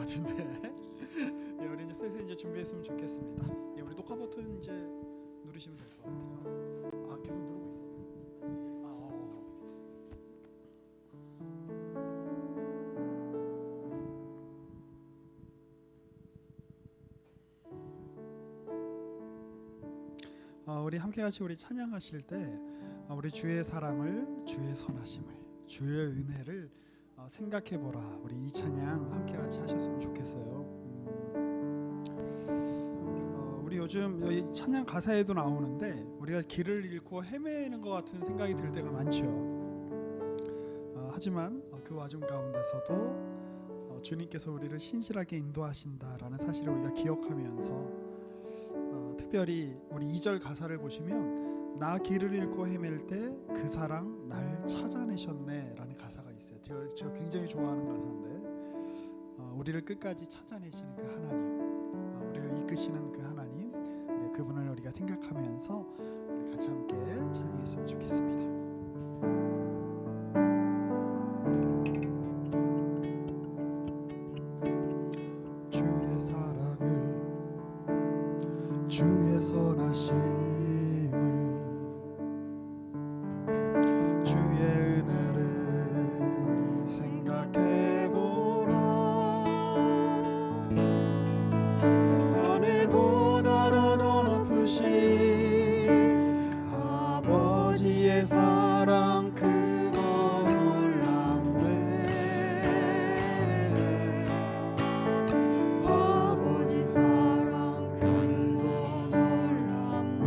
같은데. 예, 우리 이제 슬슬 이제 준비했으면 좋겠습니다. 예, 우리 녹화 버튼 이제 누르시면 될 것 같아요. 아, 계속 누르고 있어요. 우리 함께 같이 우리 찬양하실 때 우리 주의 사랑을, 주의 선하심을, 주의 은혜를 생각해 보라. 우리 이 찬양 함께 같이 하셨으면 좋겠어요. 우리 요즘 여기 찬양 가사에도 나오는데 우리가 길을 잃고 헤매는 것 같은 생각이 들 때가 많죠. 하지만 그 와중 가운데서도 주님께서 우리를 신실하게 인도하신다라는 사실을 우리가 기억하면서 특별히 우리 2절 가사를 보시면 나 길을 잃고 헤맬 때 그 사랑 날 찾아내셨네 라는 가사가 있어요. 제가 굉장히 좋아하는 가사인데 우리를 끝까지 찾아내시는 그 하나님, 우리를 이끄시는 그 하나님, 그분을 우리가 생각하면서 우리 같이 함께 찬양했으면 좋겠습니다. 주의 사랑을, 주의 선하심을, 주의 은혜를 생각해보라. 하늘보다도 더 높으신 아버지의 사랑 그거 놀랍네. 아버지 사랑 그거 놀랍네.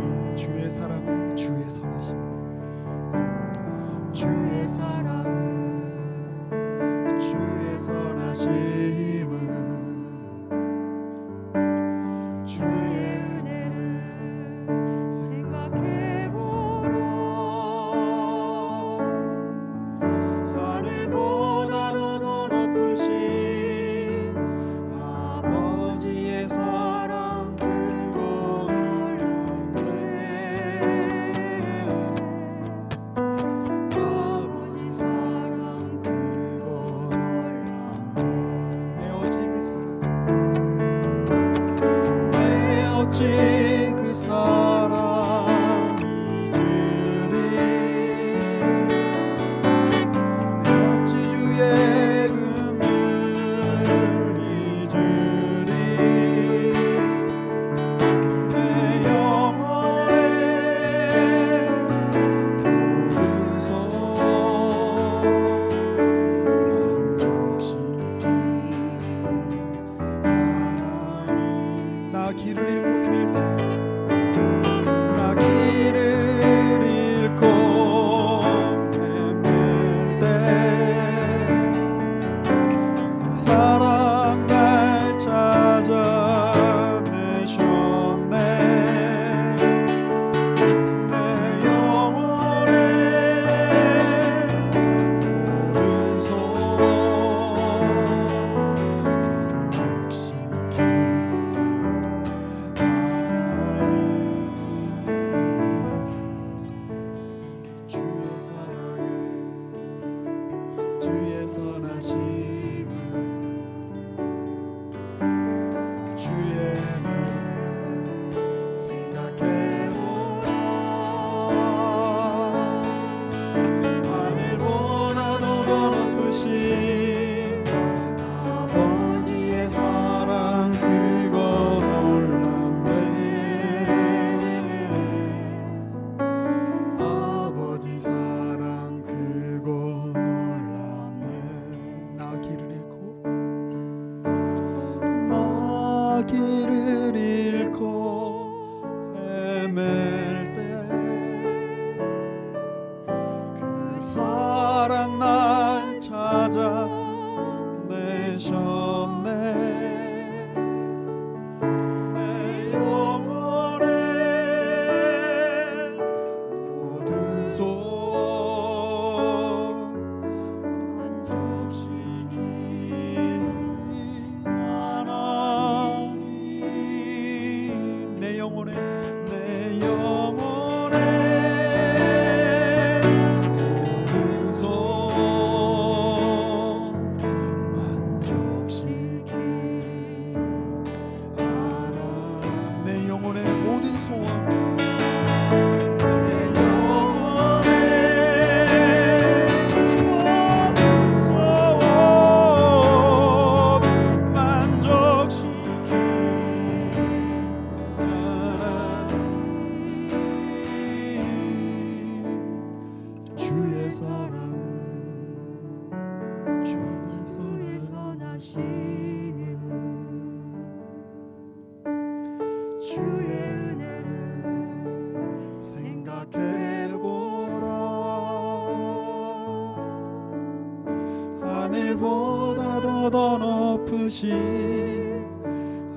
베푸신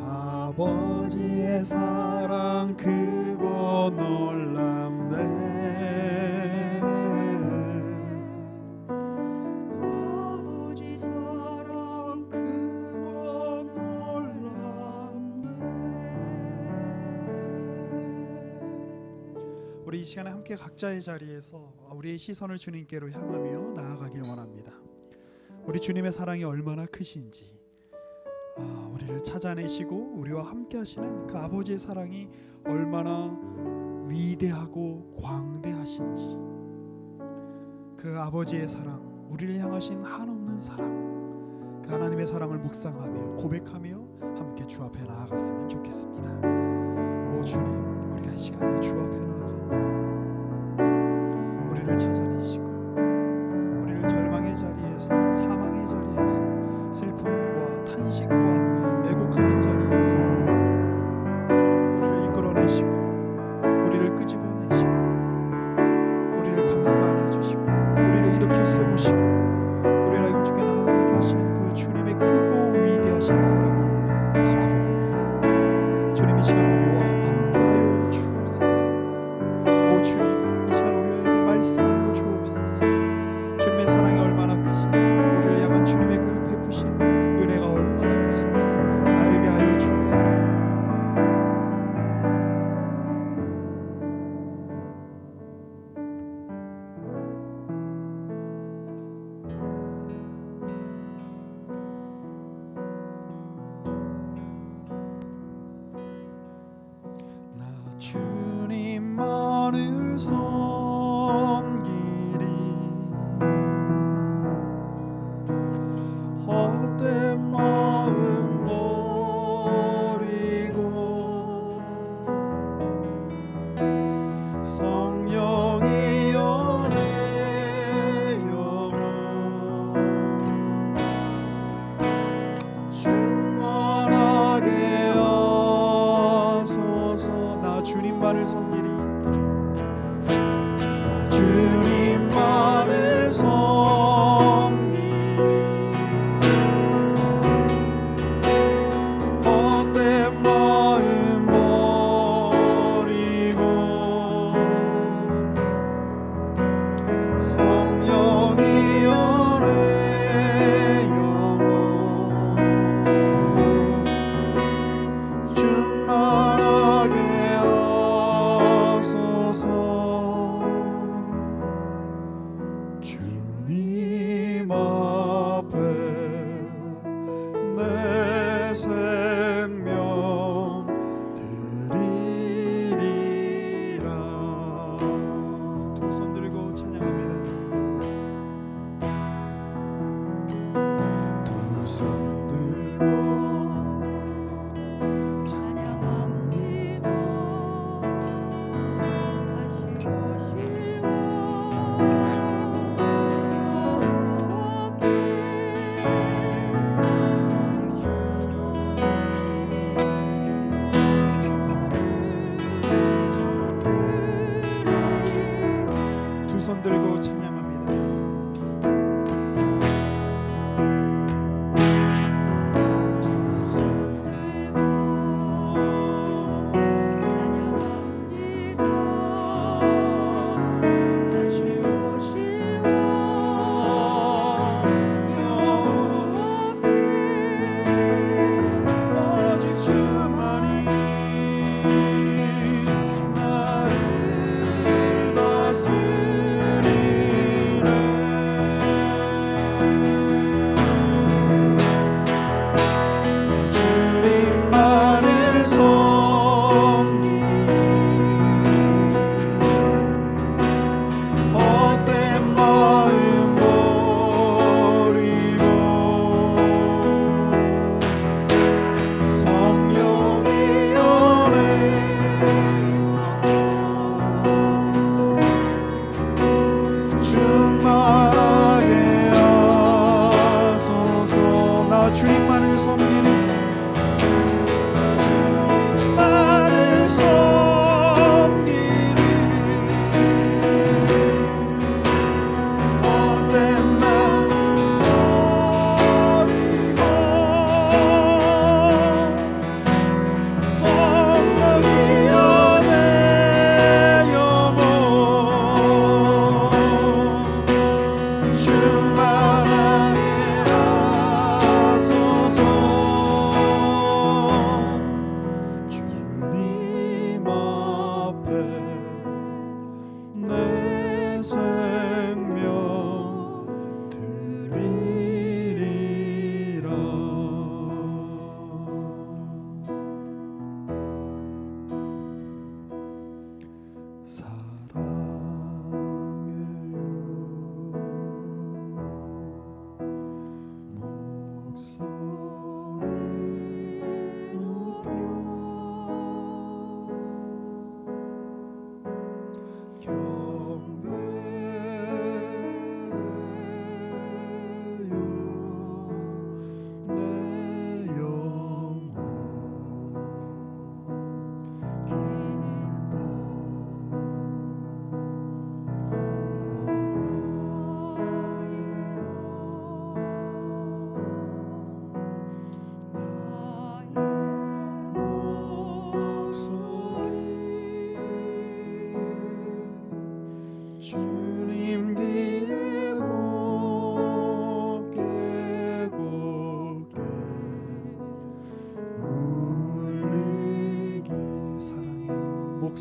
아버지의 사랑 크고 놀랍네. 아버지 사랑 크고 놀랍네. 우리 이 시간에 함께 각자의 자리에서 우리의 시선을 주님께로 향하며 나아가길 원합니다. 우리 주님의 사랑이 얼마나 크신지, 우리를 찾아내시고 우리와 함께 하시는 그 아버지의 사랑이 얼마나 위대하고 광대하신지, 그 아버지의 사랑, 우리를 향하신 한없는 사랑, 그 하나님의 사랑을 묵상하며 고백하며 함께 주 앞에 나아갔으면 좋겠습니다. 오 주님, 우리가 이 시간에 주 앞에 나아갑니다. 우리를 찾아내시고 우리를 절망의 자리에서, 사망의 자리에서, 슬픔과 탄식과 애곡하는 자리에서 우리를 이끌어내시고 우리를 끄집어내시고 우리를 감싸 안아주시고 우리를 일으켜 세우시고 우리를 아이고 주께 나아가게 하시는 그 주님의 크고 위대하신 사랑을 바라봅니다. 주님, 이 시간 우리와 함께하여 주옵소서. 오 주님, 이 시간 우리에게 말씀하여 주옵소서. 주님의 사랑이 얼마나 크신지, 우리를 향한 주님의 그 베푸신 은혜가 얼마나 크신지 알게 하여 주옵소서. 나 주님만을 섬기리. 헛된 마음 버리고 성령이여 내 영혼 충만하게 하소서. 나 주님만을 섬기리. 나 주님만을 섬기리. 헛된 마음 버리고 성령이여 내 영혼 충만하게 하소서. 주님 앞에 내 생명 드리리라. 두 손 들고 찬양합니다. 두 손 들고 찬양합니다. 다시 오시고 여호와께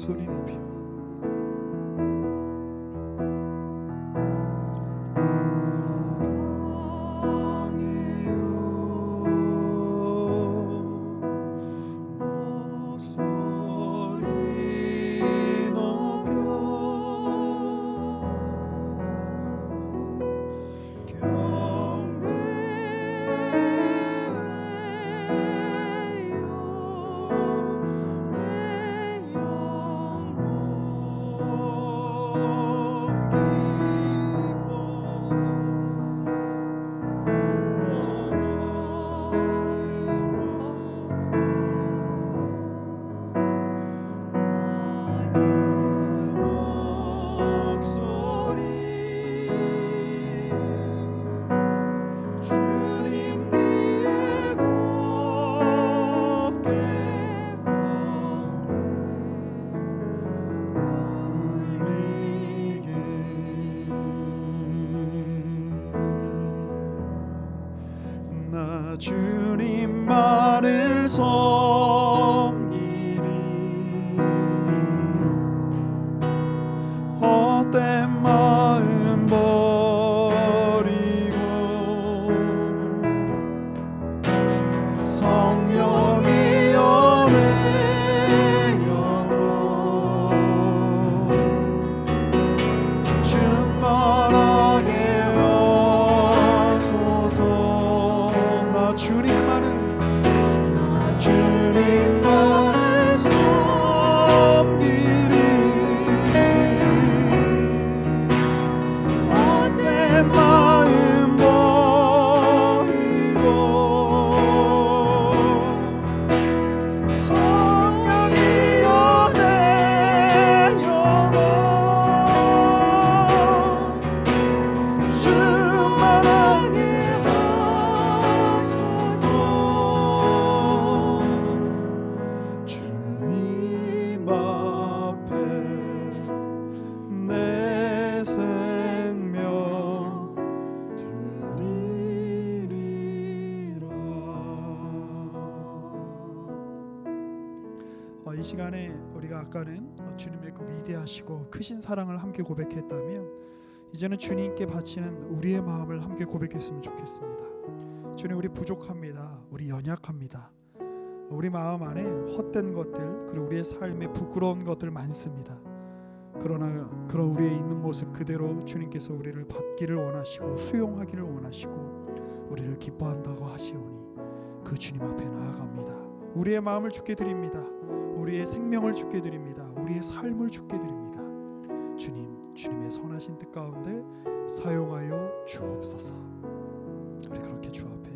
목소리 높여 주님만을 섬기리 헛된 마음 버리고 성령이여 내 영혼 충만하게 하소서. 나 주님만을 섬기리 헛된 마음 버리고 성령이여 내 영혼 충만하게 주님 앞에 내 생명 드리리라. 이 시간에 우리가 아까는 주님의 그 위대하시고 크신 사랑을 함께 고백했다면 이제는 주님께 바치는 우리의 마음을 함께 고백했으면 좋겠습니다. 주님, 우리 부족합니다. 우리 연약합니다. 우리 마음 안에 헛된 것들 그리고 우리의 삶에 부끄러운 것들 많습니다. 그러나 그런 우리의 있는 모습 그대로 주님께서 우리를 받기를 원하시고 수용하기를 원하시고 우리를 기뻐한다고 하시오니 그 주님 앞에 나아갑니다. 우리의 마음을 주께 드립니다. 우리의 생명을 주께 드립니다. 우리의 삶을 주께 드립니다. 주님, 주님의 선하신 뜻 가운데 사용하여 주옵소서. 우리 그렇게 주 앞에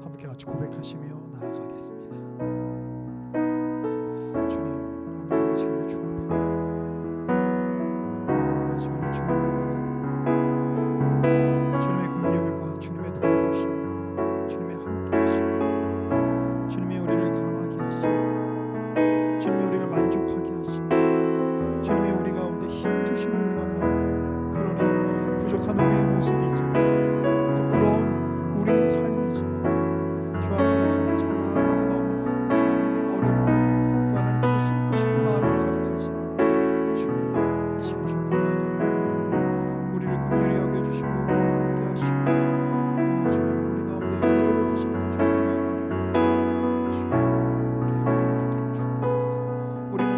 함께 같이 고백하시며 나아가겠습니다. 주님, 오늘 이 시간에 주 앞에 오늘 이 시간에 주님을 바라보고 주님의 긍휼과 주님의 돌보심과 주님의 함께하심과 주님의 우리를 강하게 하심과 주님의 우리를 만족하게 하심과 주님의 우리 가운데 힘 주심을 우리가 바라봅니다. 그러니 부족한 우리의 모습이지만 부끄러운 우리의 삶이지만 주 앞에 정말 나아가기 너무나 마음이 어렵고 또 하나님께로 숨고 싶은 마음이 가득하지만 주님, 이 시간 주 앞에 나아가기 원하오니 우리를 긍휼히 여겨주시고 우리와 함께 하시고 주님, 우리 가운데 은혜를 베푸시는 그 주 앞에 나아가기 원하오니 주님, 우리의 마음을 붙들어 주옵소서. 우리는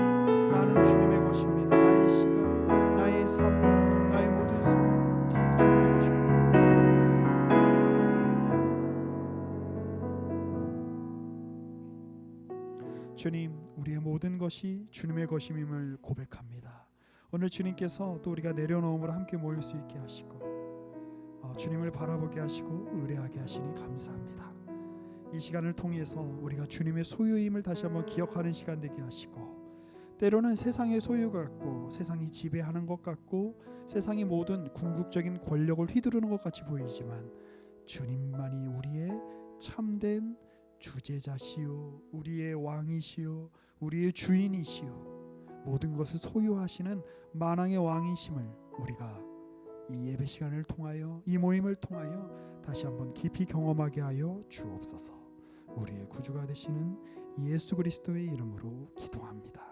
나는 주님의 것입니다. 나의 시간, 나의 삶, 나의 모든 소유 다 주님의 것입니다. 주님, 우리의 모든 것이 주님의 것임을 고백합니다. 오늘 주님께서 또 우리가 내려놓음으로 함께 모일 수 있게 하시고 주님을 바라보게 하시고 의뢰하게 하시니 감사합니다. 이 시간을 통해서 우리가 주님의 소유임을 다시 한번 기억하는 시간 되게 하시고 때로는 세상의 소유 같고 세상이 지배하는 것 같고 세상이 모든 궁극적인 권력을 휘두르는 것 같이 보이지만 주님만이 우리의 참된 주제자시요 우리의 왕이시요 우리의 주인이시요 모든 것을 소유하시는 만왕의 왕이심을 우리가 이 예배 시간을 통하여 이 모임을 통하여 다시 한번 깊이 경험하게 하여 주옵소서. 우리의 구주가 되시는 예수 그리스도의 이름으로 기도합니다.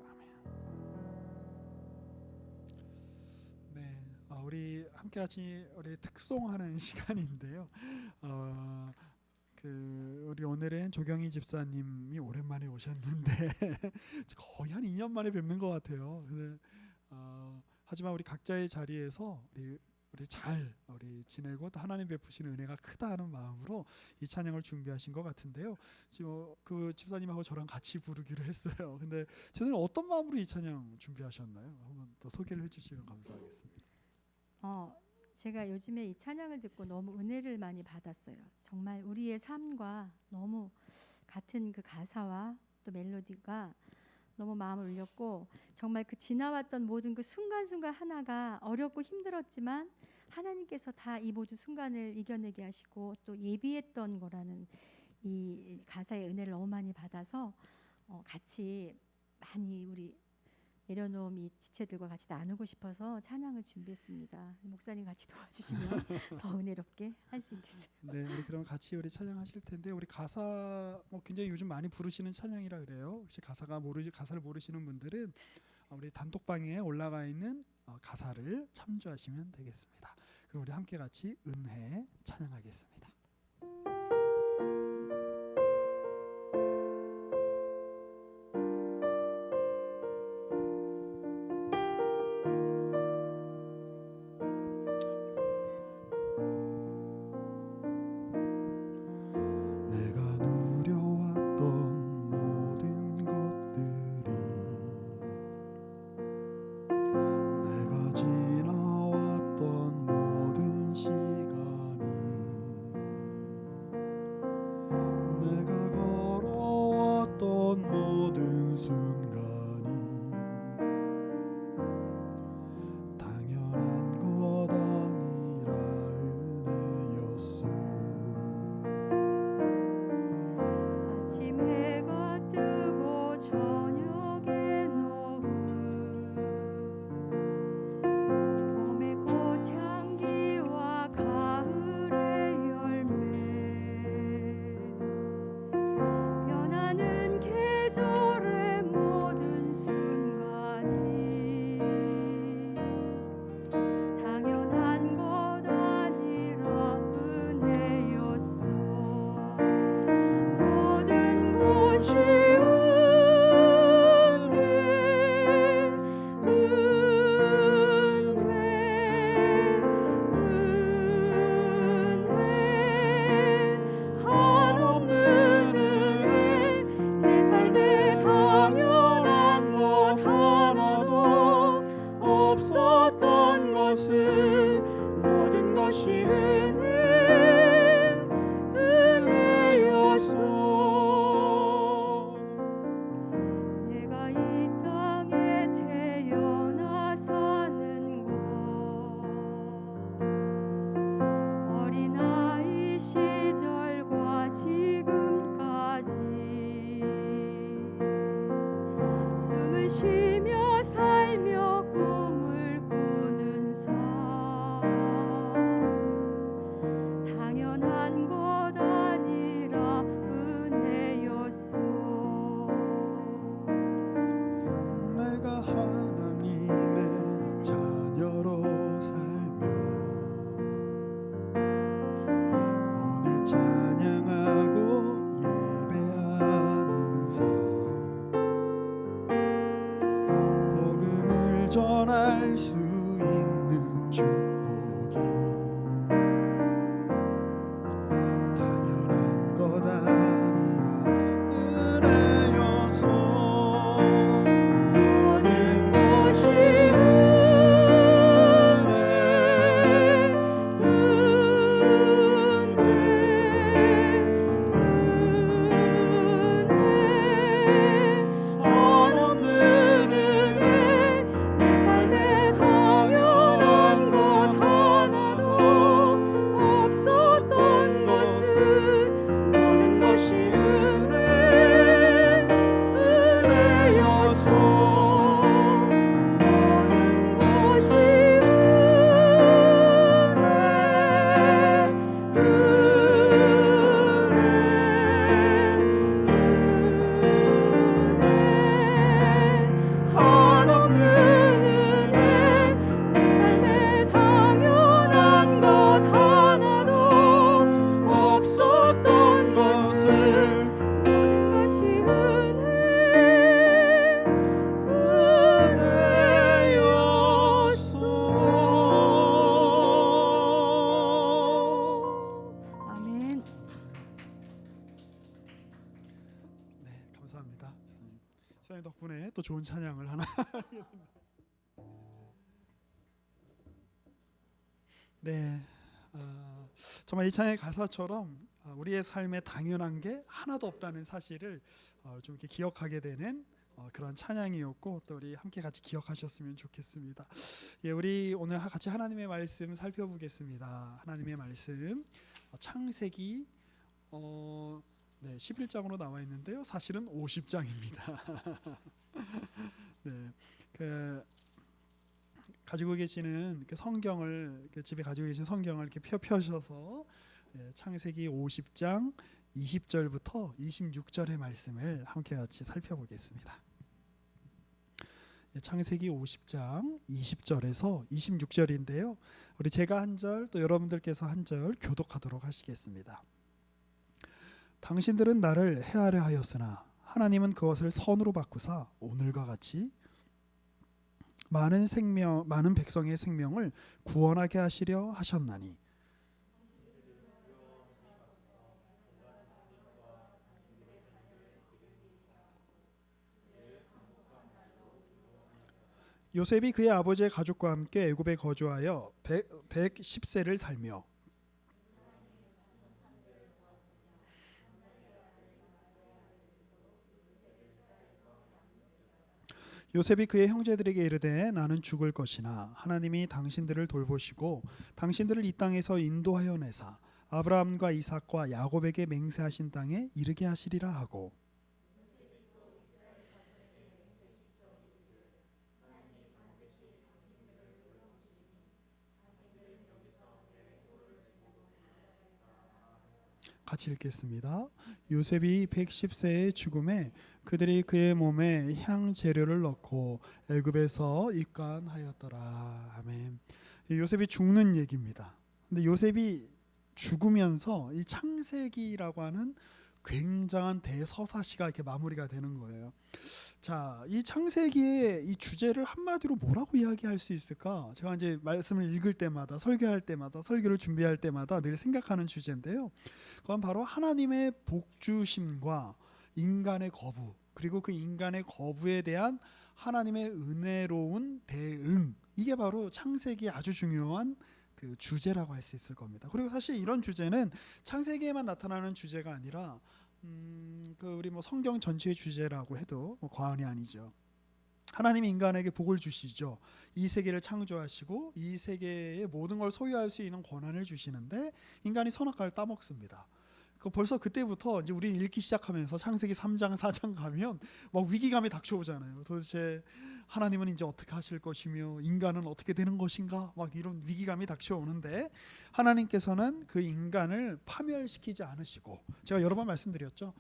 아멘. 우리 함께같이 우리 특송하는 시간인데요. 우리 오늘은 조경희 집사님이 오랜만에 오셨는데 거의 한 2년 만에 뵙는 것 같아요. 근데, 하지만 우리 각자의 자리에서 우리 잘 지내고 또 하나님 베푸시는 은혜가 크다 하는 마음으로 이 찬양을 준비하신 것 같은데요. 지금 그 집사님하고 저랑 같이 부르기로 했어요. 근데 집사님 어떤 마음으로 이 찬양 준비하셨나요? 한번 더 소개를 해주시면 감사하겠습니다. 제가 요즘에 이 찬양을 듣고 너무 은혜를 많이 받았어요. 정말 우리의 삶과 너무 같은 그 가사와 또 멜로디가 너무 마음을 울렸고, 정말 그 지나왔던 모든 그 순간순간 하나가 어렵고 힘들었지만 하나님께서 다 이 모든 순간을 이겨내게 하시고 또 예비했던 거라는 이 가사의 은혜를 너무 많이 받아서 같이 많이 우리 내려놓은 이 지체들과 같이 나누고 싶어서 찬양을 준비했습니다. 목사님 같이 도와주시면 더 은혜롭게 할 수 있겠어요. 네, 우리 그럼 같이 우리 찬양하실 텐데 우리 가사 굉장히 요즘 많이 부르시는 찬양이라 그래요. 혹시 가사를 모르시는 분들은 우리 단톡방에 올라가 있는 가사를 참조하시면 되겠습니다. 그럼 우리 함께 같이 은혜 찬양하겠습니다. 내가 누려왔던 모든 것들이 내가 지나왔던 모든 시간이 감사합니다. 시장님 덕분에 또 좋은 찬양을 하나. 네, 정말 이 찬양의 가사처럼 우리의 삶에 당연한 게 하나도 없다는 사실을 좀 이렇게 기억하게 되는 그런 찬양이었고, 또 우리 함께 같이 기억하셨으면 좋겠습니다. 예, 우리 오늘 같이 하나님의 말씀 살펴보겠습니다. 하나님의 말씀 창세기 네, 11장으로 나와 있는데요. 사실은 50장입니다. 네, 가지고 계시는 성경을 집에 가지고 계신 성경을 이렇게 펴셔서 창세기 50장 20절부터 26절의 말씀을 함께 같이 살펴보겠습니다. 창세기 50장 20절에서 26절인데요. 우리 제가 한 절, 또 여러분들께서 한 절 교독하도록 하시겠습니다. 당신들은 나를 해하려 하였으나 하나님은 그것을 선으로 바꾸사 오늘과 같이 많은 백성의 생명을 구원하게 하시려 하셨나니, 요셉이 그의 아버지의 가족과 함께 애굽에 거주하여 110세를 살며 요셉이 그의 형제들에게 이르되 나는 죽을 것이나 하나님이 당신들을 돌보시고 당신들을 이 땅에서 인도하여 내사 아브라함과 이삭과 야곱에게 맹세하신 땅에 이르게 하시리라 하고, 같이 읽겠습니다. 요셉이 110세의 죽음에 그들이 그의 몸에 향 재료를 넣고 애굽에서 입관하였더라. 아멘. 요셉이 죽는 얘기입니다. 근데 요셉이 죽으면서 이 창세기라고 하는 굉장한 대서사시가 이렇게 마무리가 되는 거예요. 자, 이 창세기의 이 주제를 한마디로 뭐라고 이야기할 수 있을까? 제가 이제 말씀을 읽을 때마다, 설교할 때마다, 설교를 준비할 때마다 늘 생각하는 주제인데요. 그건 바로 하나님의 복주심과 인간의 거부, 그리고 그 인간의 거부에 대한 하나님의 은혜로운 대응, 이게 바로 창세기의 아주 중요한 그 주제라고 할 수 있을 겁니다. 그리고 사실 이런 주제는 창세기에만 나타나는 주제가 아니라 우리 성경 전체의 주제라고 해도 과언이 아니죠. 하나님이 인간에게 복을 주시죠. 이 세계를 창조하시고 이 세계의 모든 걸 소유할 수 있는 권한을 주시는데 인간이 선악과를 따먹습니다. 벌써 그때부터 이제 우리는 읽기 시작하면서 창세기 3장 4장 가면 막 위기감이 닥쳐오잖아요. 도대체 하나님은 이제 어떻게 하실 것이며 인간은 어떻게 되는 것인가, 막 이런 위기감이 닥쳐오는데 하나님께서는 그 인간을 파멸시키지 않으시고, 제가 여러 번 말씀드렸죠.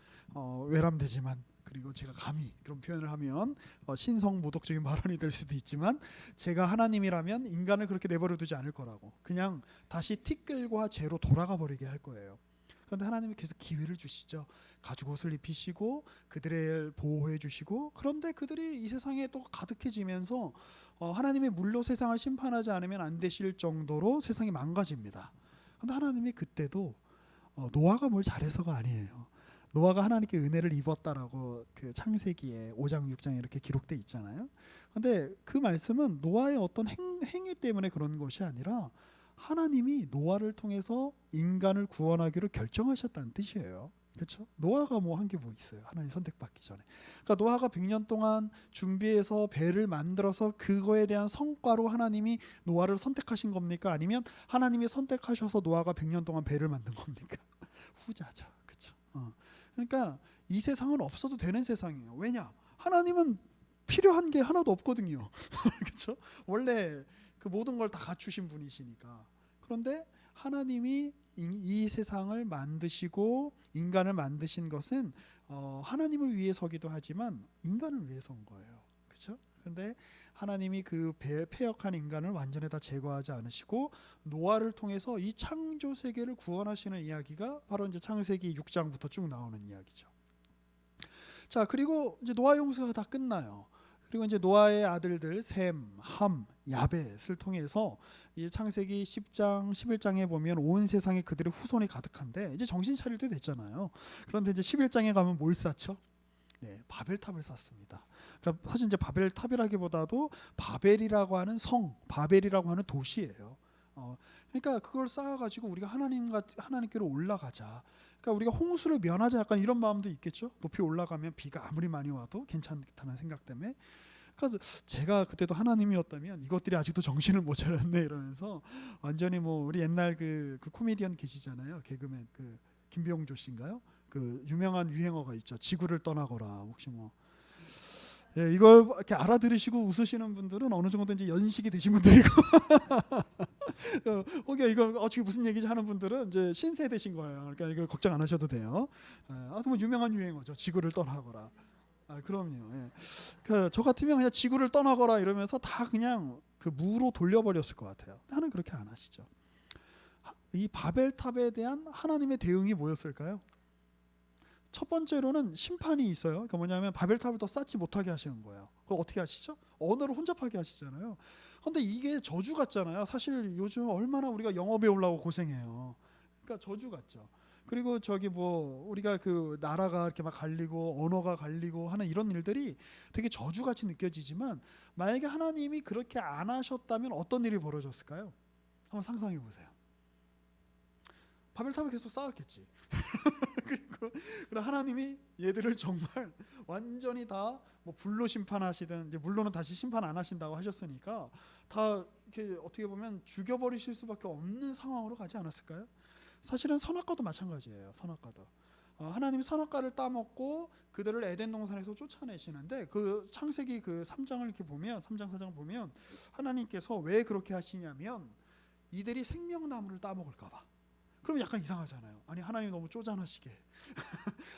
외람되지만, 그리고 제가 감히 그런 표현을 하면 신성모독적인 발언이 될 수도 있지만, 제가 하나님이라면 인간을 그렇게 내버려 두지 않을 거라고, 그냥 다시 티끌과 재로 돌아가 버리게 할 거예요. 그런데 하나님이 계속 기회를 주시죠. 가죽 옷을 입히시고 그들을 보호해 주시고, 그런데 그들이 이 세상에 또 가득해지면서 하나님의 물로 세상을 심판하지 않으면 안 되실 정도로 세상이 망가집니다. 그런데 하나님이 그때도 노아가 뭘 잘해서가 아니에요. 노아가 하나님께 은혜를 입었다라고 그 창세기에 5장 6장에 이렇게 기록돼 있잖아요. 그런데 그 말씀은 노아의 어떤 행위 때문에 그런 것이 아니라 하나님이 노아를 통해서 인간을 구원하기로 결정하셨다는 뜻이에요. 그렇죠? 노아가 한 게 뭐 있어요? 하나님 선택받기 전에. 그러니까 노아가 100년 동안 준비해서 배를 만들어서 그거에 대한 성과로 하나님이 노아를 선택하신 겁니까? 아니면 하나님이 선택하셔서 노아가 100년 동안 배를 만든 겁니까? 후자죠. 그렇죠? 그러니까 이 세상은 없어도 되는 세상이에요. 왜냐? 하나님은 필요한 게 하나도 없거든요. 그렇죠? 원래 그 모든 걸 다 갖추신 분이시니까. 그런데 하나님이 이 세상을 만드시고 인간을 만드신 것은 하나님을 위해서기도 하지만 인간을 위해서인 거예요. 그렇죠? 그런데 하나님이 그 패역한 인간을 완전히 다 제거하지 않으시고 노아를 통해서 이 창조 세계를 구원하시는 이야기가 바로 이제 창세기 6장부터 쭉 나오는 이야기죠. 자, 그리고 이제 노아 용서가 다 끝나요. 그리고 이제 노아의 아들들 셈, 함, 야벳을 통해서 이 창세기 10장, 11장에 보면 온 세상에 그들의 후손이 가득한데 이제 정신 차릴 때 됐잖아요. 그런데 이제 11장에 가면 뭘 쌓죠? 네, 바벨탑을 쌓습니다. 그러니까 사실 이제 바벨탑이라기보다도 바벨이라고 하는 성, 바벨이라고 하는 도시예요. 그러니까 그걸 쌓아가지고 우리가 하나님께로 올라가자. 그러니까 우리가 홍수를 면하자 약간 이런 마음도 있겠죠. 높이 올라가면 비가 아무리 많이 와도 괜찮다는 생각 때문에. 그러니까 제가 그때도 하나님이었다면 이것들이 아직도 정신을 못 차렸네 이러면서 완전히 뭐 우리 옛날 그 코미디언 계시잖아요. 개그맨 그 김병조 씨인가요? 그 유명한 유행어가 있죠. 지구를 떠나거라. 혹시 뭐 예, 이걸 이렇게 알아들으시고 웃으시는 분들은 어느 정도 이제 연식이 되신 분들이고 혹여 이거 어떻게 무슨 얘기지 하는 분들은 이제 신세대신 거예요. 그러니까 이거 걱정 안 하셔도 돼요. 아무튼 뭐 유명한 유행어죠. 지구를 떠나거라. 그럼요. 예. 저 같으면 그냥 지구를 떠나거라 이러면서 다 그냥 그 무로 돌려버렸을 것 같아요. 하나님 그렇게 안 하시죠. 이 바벨탑에 대한 하나님의 대응이 뭐였을까요? 첫 번째로는 심판이 있어요. 그러니까 뭐냐면 바벨탑을 더 쌓지 못하게 하시는 거예요. 그거 어떻게 하시죠? 언어를 혼잡하게 하시잖아요. 근데 이게 저주 같잖아요. 사실 요즘 얼마나 우리가 영어 배우려고 고생해요. 그러니까 저주 같죠. 그리고 저기 뭐 우리가 그 나라가 이렇게 막 갈리고 언어가 갈리고 하는 이런 일들이 되게 저주같이 느껴지지만 만약에 하나님이 그렇게 안 하셨다면 어떤 일이 벌어졌을까요? 한번 상상해 보세요. 바벨탑을 계속 쌓았겠지. 그리고 하나님이 얘들을 정말 완전히 다 뭐 불로 심판하시든 이제 물로는 다시 심판 안 하신다고 하셨으니까 다 이렇게 어떻게 보면 죽여버리실 수밖에 없는 상황으로 가지 않았을까요? 사실은 선악과도 마찬가지예요. 선악과도 하나님이 선악과를 따먹고 그들을 에덴 동산에서 쫓아내시는데 그 창세기 그 3장을 이렇게 보면 3장 4장 보면 하나님께서 왜 그렇게 하시냐면 이들이 생명나무를 따먹을까 봐. 그럼 약간 이상하잖아요. 아니 하나님 너무 쪼잔하시게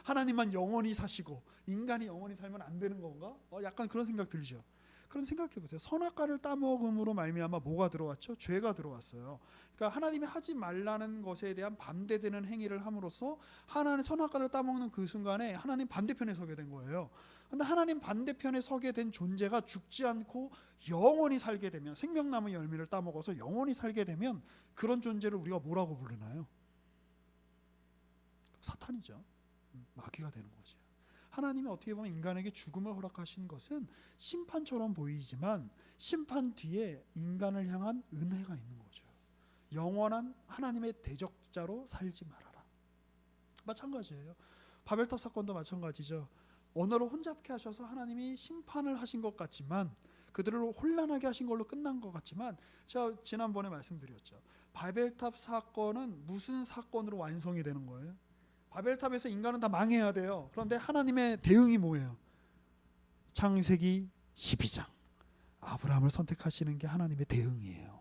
하나님만 영원히 사시고 인간이 영원히 살면 안 되는 건가? 약간 그런 생각 들죠. 그런 생각해 보세요. 선악과를 따먹음으로 말미암아 뭐가 들어왔죠? 죄가 들어왔어요. 그러니까 하나님이 하지 말라는 것에 대한 반대되는 행위를 함으로써 하나님 선악과를 따먹는 그 순간에 하나님 반대편에 서게 된 거예요. 근데 하나님 반대편에 서게 된 존재가 죽지 않고 영원히 살게 되면 생명나무 열매를 따먹어서 영원히 살게 되면 그런 존재를 우리가 뭐라고 부르나요? 사탄이죠. 마귀가 되는 거죠. 하나님이 어떻게 보면 인간에게 죽음을 허락하신 것은 심판처럼 보이지만 심판 뒤에 인간을 향한 은혜가 있는 거죠. 영원한 하나님의 대적자로 살지 말아라. 마찬가지예요. 바벨탑 사건도 마찬가지죠. 언어를 혼잡케 하셔서 하나님이 심판을 하신 것 같지만 그들을 혼란하게 하신 걸로 끝난 것 같지만 제가 지난번에 말씀드렸죠. 바벨탑 사건은 무슨 사건으로 완성이 되는 거예요? 바벨탑에서 인간은 다 망해야 돼요. 그런데 하나님의 대응이 뭐예요? 창세기 12장 아브라함을 선택하시는 게 하나님의 대응이에요.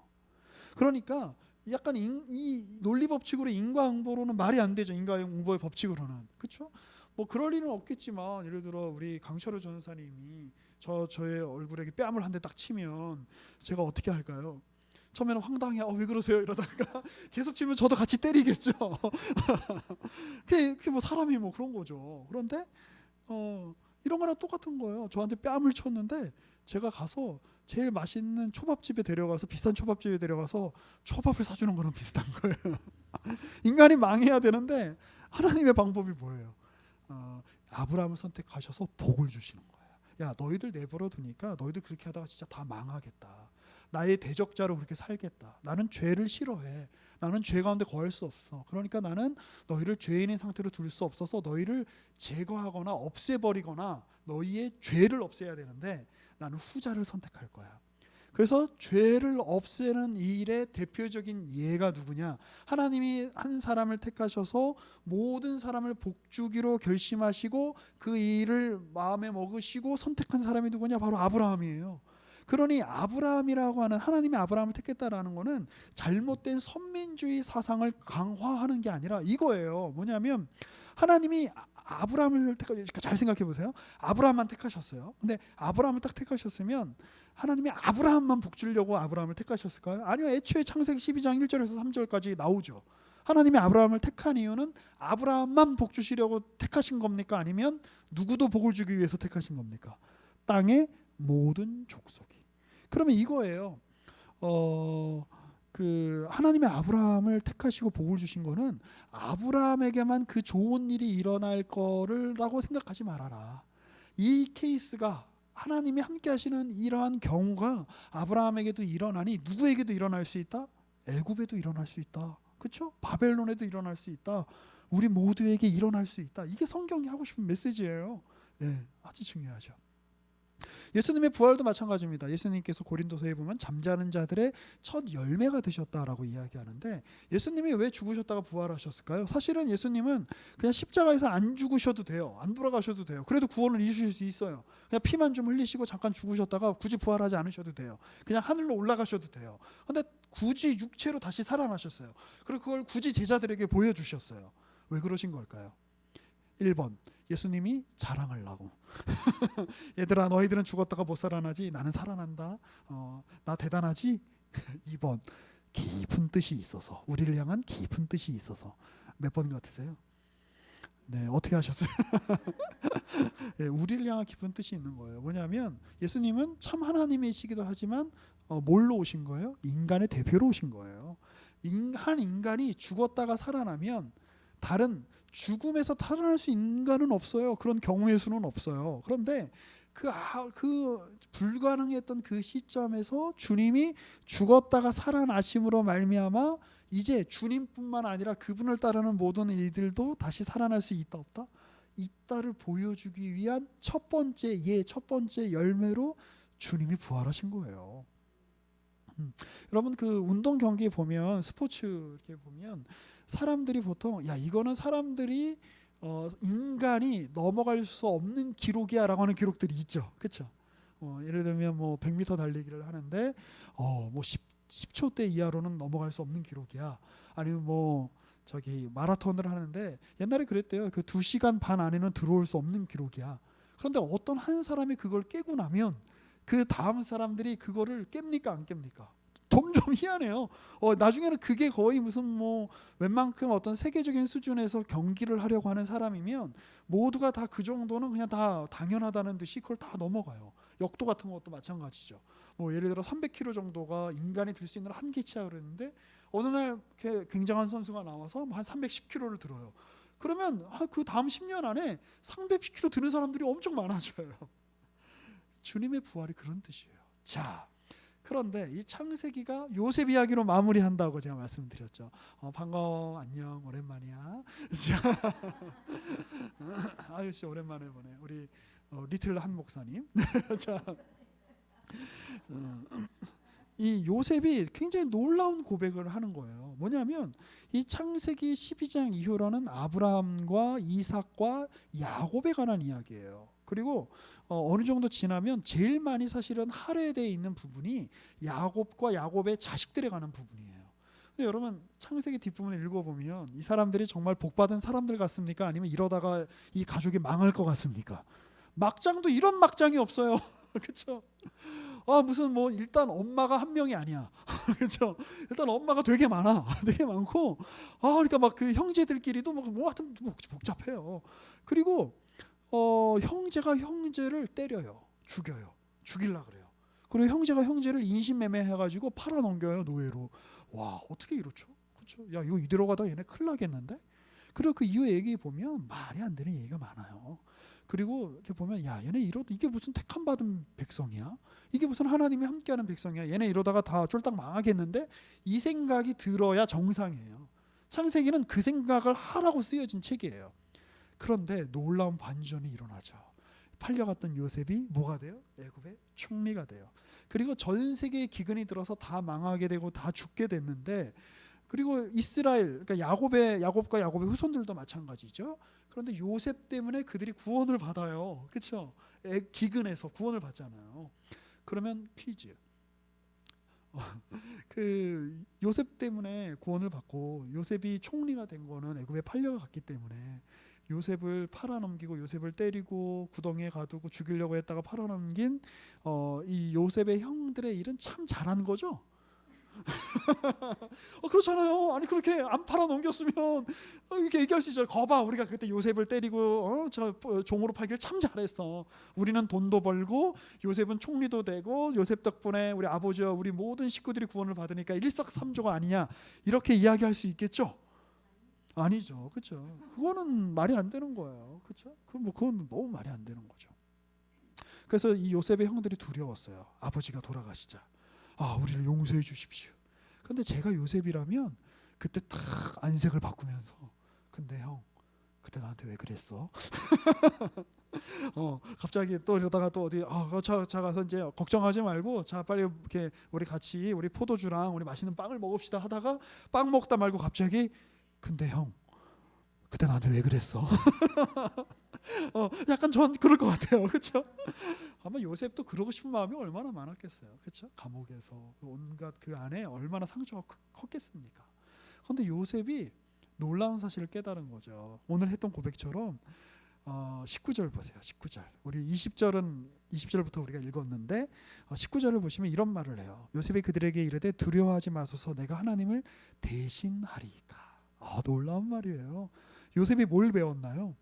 그러니까 약간 이 논리 법칙으로 인과응보로는 말이 안 되죠. 인과응보의 법칙으로는. 그렇죠? 뭐 그럴 일은 없겠지만 예를 들어 우리 강철호 전사님이 저의 얼굴에 뺨을 한 대 딱 치면 제가 어떻게 할까요? 처음에는 황당해. 왜 그러세요? 이러다가 계속 치면 저도 같이 때리겠죠. 그게 뭐 사람이 뭐 그런 거죠. 그런데 이런 거랑 똑같은 거예요. 저한테 뺨을 쳤는데 제가 가서 제일 맛있는 초밥집에 데려가서 비싼 초밥집에 데려가서 초밥을 사주는 거랑 비슷한 거예요. 인간이 망해야 되는데 하나님의 방법이 뭐예요? 아브라함을 선택하셔서 복을 주시는 거예요. 야 너희들 내버려 두니까 너희들 그렇게 하다가 진짜 다 망하겠다. 나의 대적자로 그렇게 살겠다. 나는 죄를 싫어해. 나는 죄 가운데 거할 수 없어. 그러니까 나는 너희를 죄인의 상태로 둘 수 없어서 너희를 제거하거나 없애버리거나 너희의 죄를 없애야 되는데 나는 후자를 선택할 거야. 그래서 죄를 없애는 일의 대표적인 예가 누구냐? 하나님이 한 사람을 택하셔서 모든 사람을 복주기로 결심하시고 그 일을 마음에 먹으시고 선택한 사람이 누구냐? 바로 아브라함이에요. 그러니 아브라함이라고 하는 하나님이 아브라함을 택했다라는 것은 잘못된 선민주의 사상을 강화하는 게 아니라 이거예요. 뭐냐면 하나님이 아브라함을 택하니까 잘 생각해 보세요. 아브라함만 택하셨어요. 근데 아브라함을 딱 택하셨으면 하나님이 아브라함만 복주려고 아브라함을 택하셨을까요? 아니요. 애초에 창세기 12장 1절에서 3절까지 나오죠. 하나님이 아브라함을 택한 이유는 아브라함만 복 주시려고 택하신 겁니까? 아니면 누구도 복을 주기 위해서 택하신 겁니까? 땅의 모든 족속이. 그러면 이거예요. 그 하나님의 아브라함을 택하시고 복을 주신 거는 아브라함에게만 그 좋은 일이 일어날 거라고 생각하지 말아라. 이 케이스가 하나님이 함께 하시는 이러한 경우가 아브라함에게도 일어나니 누구에게도 일어날 수 있다? 애굽에도 일어날 수 있다. 그렇죠? 바벨론에도 일어날 수 있다. 우리 모두에게 일어날 수 있다. 이게 성경이 하고 싶은 메시지예요. 예, 아주 중요하죠. 예수님의 부활도 마찬가지입니다. 예수님께서 고린도서에 보면 잠자는 자들의 첫 열매가 되셨다라고 이야기하는데, 예수님이 왜 죽으셨다가 부활하셨을까요? 사실은 예수님은 그냥 십자가에서 안 죽으셔도 돼요. 안 돌아가셔도 돼요. 그래도 구원을 이루실 수 있어요. 그냥 피만 좀 흘리시고 잠깐 죽으셨다가 굳이 부활하지 않으셔도 돼요. 그냥 하늘로 올라가셔도 돼요. 근데 굳이 육체로 다시 살아나셨어요. 그리고 그걸 굳이 제자들에게 보여주셨어요. 왜 그러신 걸까요? 1번, 예수님이 자랑하려고. 얘들아, 너희들은 죽었다가 못 살아나지, 나는 살아난다. 나 대단하지? 2번, 깊은 뜻이 있어서, 우리를 향한 깊은 뜻이 있어서. 몇 번 같으세요? 네, 어떻게 하셨어요? 네, 우리를 향한 깊은 뜻이 있는 거예요. 뭐냐면 예수님은 참 하나님이시기도 하지만 뭘로 오신 거예요? 인간의 대표로 오신 거예요. 한 인간이 죽었다가 살아나면 다른 죽음에서 살아날 수 있는 인간은 없어요. 그런 경우의 수는 없어요. 그런데 그 불가능했던 그 시점에서 주님이 죽었다가 살아나심으로 말미암아 이제 주님뿐만 아니라 그분을 따르는 모든 이들도 다시 살아날 수 있다 없다? 있다를 보여주기 위한 첫 번째 열매로 주님이 부활하신 거예요. 여러분, 그 운동 경기 보면, 스포츠 이렇게 보면 사람들이 보통 이거는 사람들이 인간이 넘어갈 수 없는 기록이야라고 하는 기록들이 있죠. 그렇죠? 예를 들면 뭐 100m 달리기를 하는데 뭐 10초대 이하로는 넘어갈 수 없는 기록이야. 아니면 뭐 저기 마라톤을 하는데 옛날에 그랬대요. 그 2시간 반 안에는 들어올 수 없는 기록이야. 그런데 어떤 한 사람이 그걸 깨고 나면 그 다음 사람들이 그거를 깹니까 안 깹니까? 점점 희한해요. 나중에는 그게 거의 무슨 뭐 웬만큼 어떤 세계적인 수준에서 경기를 하려고 하는 사람이면 모두가 다 그 정도는 그냥 다 당연하다는 듯이 그걸 다 넘어가요. 역도 같은 것도 마찬가지죠. 뭐 예를 들어 300km 정도가 인간이 들 수 있는 한계치야 그랬는데 어느 날 이렇게 굉장한 선수가 나와서 한 310km를 들어요. 그러면 그 다음 10년 안에 310km 드는 사람들이 엄청 많아져요. 주님의 부활이 그런 뜻이에요. 자, 그런데 이 창세기가 요셉 이야기로 마무리한다고 제가 말씀드렸죠. 반가워, 안녕, 오랜만이야. 아유 씨, 오랜만에 보네. 우리 리틀 한 목사님. 자, 이 요셉이 굉장히 놀라운 고백을 하는 거예요. 뭐냐면 이 창세기 12장 이후로는 아브라함과 이삭과 야곱에 관한 이야기예요. 그리고 어느 정도 지나면 제일 많이 사실은 할애되어 있는 부분이 야곱과 야곱의 자식들에 관한 부분이에요. 근데 여러분, 창세기 뒷부분을 읽어보면 이 사람들이 정말 복받은 사람들 같습니까? 아니면 이러다가 이 가족이 망할 것 같습니까? 막장도 이런 막장이 없어요. 그렇죠? 무슨 뭐 일단 엄마가 한 명이 아니야. 그렇죠? 일단 엄마가 되게 많아. 되게 많고 그러니까 막 그 형제들끼리도 뭐 하여튼 복잡해요. 그리고 형제가 형제를 때려요. 죽여요. 죽일라 그래요. 그리고 형제가 형제를 인신매매해가지고 팔아넘겨요. 노예로. 와, 어떻게 이렇죠? 그렇죠? 야, 이거 이대로 가다 얘네 큰일 나겠는데? 그리고 그 이후 얘기 보면 말이 안 되는 얘기가 많아요. 그리고 이렇게 보면 얘네 이게 무슨 택함 받은 백성이야? 이게 무슨 하나님이 함께하는 백성이야? 얘네 이러다가 다 쫄딱 망하겠는데? 이 생각이 들어야 정상이에요. 창세기는 그 생각을 하라고 쓰여진 책이에요. 그런데 놀라운 반전이 일어나죠. 팔려갔던 요셉이 뭐가 돼요? 애굽의 총리가 돼요. 그리고 전 세계의 기근이 들어서 다 망하게 되고 다 죽게 됐는데, 그리고 이스라엘, 그러니까 야곱과 야곱의 후손들도 마찬가지죠. 그런데 요셉 때문에 그들이 구원을 받아요. 그렇죠? 기근에서 구원을 받잖아요. 그러면 퀴즈. 그 요셉 때문에 구원을 받고 요셉이 총리가 된 거는 애굽에 팔려갔기 때문에 요셉을 팔아넘기고 요셉을 때리고 구덩이에 가두고 죽이려고 했다가 팔아넘긴 이 요셉의 형들의 일은 참 잘한 거죠. 그렇잖아요. 아니 그렇게 안 팔아넘겼으면 이렇게 얘기할 수 있잖아요. 거봐, 우리가 그때 요셉을 때리고 종으로 팔기를 참 잘했어. 우리는 돈도 벌고 요셉은 총리도 되고 요셉 덕분에 우리 아버지와 우리 모든 식구들이 구원을 받으니까 일석삼조가 아니냐, 이렇게 이야기할 수 있겠죠? 아니죠. 그렇죠? 그거는 말이 안 되는 거예요. 그렇죠? 그건 너무 말이 안 되는 거죠. 그래서 이 요셉의 형들이 두려웠어요. 아버지가 돌아가시자. 우리를 용서해 주십시오. 근데 제가 요셉이라면 그때 딱 안색을 바꾸면서, 근데 형, 그때 나한테 왜 그랬어? 갑자기 또 이러다가 또 어디 자 가서 이제 걱정하지 말고 자 빨리 이렇게 우리 같이 우리 포도주랑 우리 맛있는 빵을 먹읍시다 하다가 빵 먹다 말고 갑자기, 근데 형, 그때 나한테 왜 그랬어? 약간 전 그럴 것 같아요. 그렇죠? 아마 요셉도 그러고 싶은 마음이 얼마나 많았겠어요. 그렇죠? 감옥에서 온갖 그 안에 얼마나 상처가 컸겠습니까? 그런데 요셉이 놀라운 사실을 깨달은 거죠. 오늘 했던 고백처럼 19절 보세요. 19절. 우리 20절부터 우리가 읽었는데 19절을 보시면 이런 말을 해요. 요셉이 그들에게 이르되 두려워하지 마소서 내가 하나님을 대신하리이까. 놀라운 말이에요. 요셉이 뭘 배웠나요?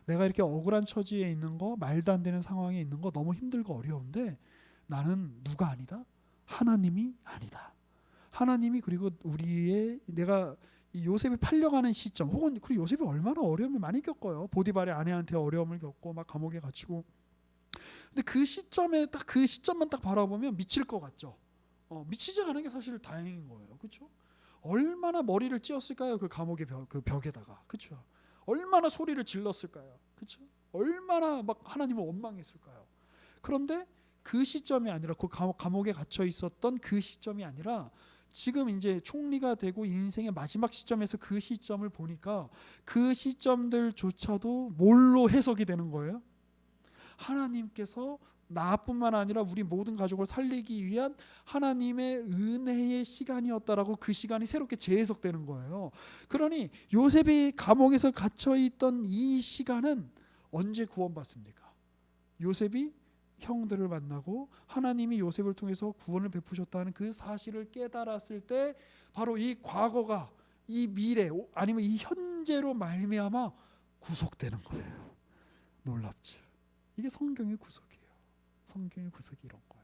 내가 이렇게 억울한 처지에 있는 거, 말도 안 되는 상황에 있는 거 너무 힘들고 어려운데 나는 누가 아니다? 하나님이 아니다. 하나님이, 그리고 내가 이 요셉이 팔려가는 시점, 혹은 그리고 요셉이 얼마나 어려움을 많이 겪어요. 보디발의 아내한테 어려움을 겪고 막 감옥에 갇히고. 근데 그 시점만 딱 바라보면 미칠 것 같죠. 미치지 않은 게 사실 다행인 거예요. 그렇죠? 얼마나 머리를 찧었을까요? 그 감옥의 그 벽에다가. 그렇죠? 얼마나 소리를 질렀을까요? 그렇죠? 얼마나 막 하나님을 원망했을까요? 그런데 그 시점이 아니라, 그 감옥에 갇혀 있었던 그 시점이 아니라 지금 이제 총리가 되고 인생의 마지막 시점에서 그 시점을 보니까 그 시점들조차도 뭘로 해석이 되는 거예요? 하나님께서 나뿐만 아니라 우리 모든 가족을 살리기 위한 하나님의 은혜의 시간이었다라고, 그 시간이 새롭게 재해석되는 거예요. 그러니 요셉이 감옥에서 갇혀 있던 이 시간은 언제 구원받습니까? 요셉이 형들을 만나고 하나님이 요셉을 통해서 구원을 베푸셨다는 그 사실을 깨달았을 때, 바로 이 과거가 이 미래 아니면 이 현재로 말미암아 구속되는 거예요. 놀랍죠? 이게 성경의 구속이에요. 성경의 구속이 이런 거예요.